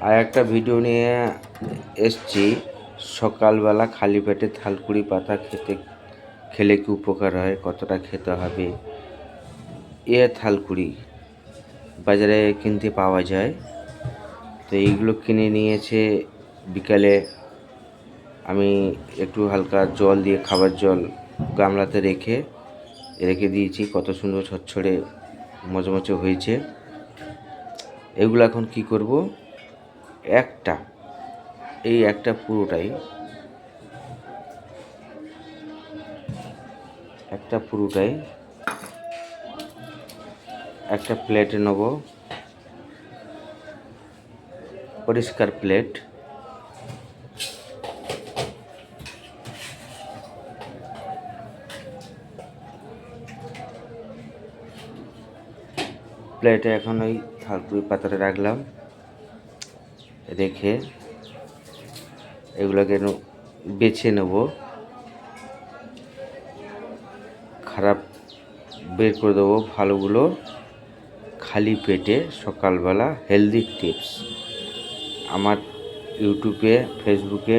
আর একটা ভিডিও নিয়ে এসছি, সকালবেলা খালি পেটে থালকুড়ি পাতা খেলে কি উপকার হয়, কতটা খেতে হবে। থালকুড়ি বাজারে কিনতে পাওয়া যায়, তো এইগুলো কিনে নিয়েছে। বিকালে আমি একটু হালকা জল দিয়ে, খাবার জল গামলাতে রেখে দিয়েছি। কত সুন্দর ছড়ছড়ে মচমচে হয়েছে। এগুলো এখন কি করব, একটা পুরোটাই একটা প্লেটে নেব, পরিষ্কার প্লেটে এখন ওই থালকুড়ি পাতাটা রাখলাম। রেখে এগুলোকে বেছে নেব, খারাপ বের করে দেবো, ভালোগুলো খালি পেটে সকালবেলা হেলদি টিপস। আমার ইউটিউবে, ফেসবুকে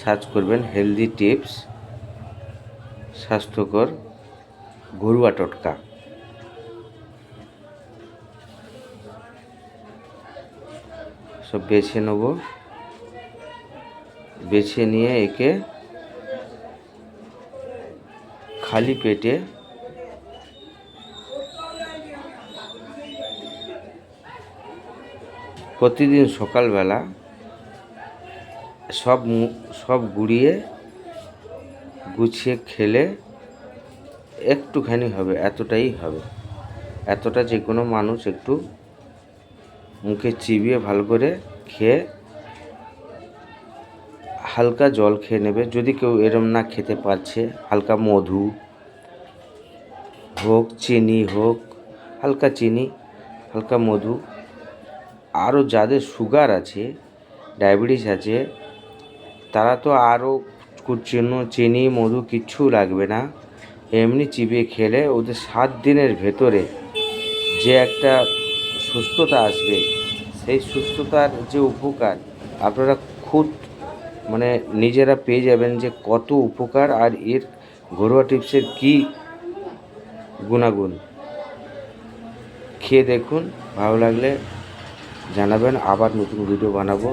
সার্চ করবেন হেলদি টিপস, স্বাস্থ্যকর ঘরোয়া টোটকা। সব বেছে নেব, বেছে নিয়ে একে খালি পেটে প্রতিদিন সকালবেলা সব গুছিয়ে খেলে একটুখানি হবে, এতটাই হবে। এতটা যে কোনো মানুষ একটু মুখে চিবিয়ে ভালো করে খেয়ে হালকা জল খেয়ে নেবে। যদি কেউ এরম না খেতে পারছে, হালকা মধু হোক, চিনি হোক, হালকা চিনি, হালকা মধু। আরও যাদের সুগার আছে, ডায়াবেটিস আছে, তারা তো আরও চিনি মধু কিচ্ছু লাগবে না। এমনি চিবিয়ে খেলে ওদের 7 দিনের ভেতরে যে একটা সুস্থতা আসবে, সেই সুস্থতার যে উপকার আপনারা খুদ নিজেরা পেয়ে যাবেন, যে কত উপকার আর এর ঘরোয়া টিপসের কী গুণাগুণ। খেয়ে দেখুন, ভালো লাগলে জানাবেন। আবার নতুন ভিডিও বানাবো।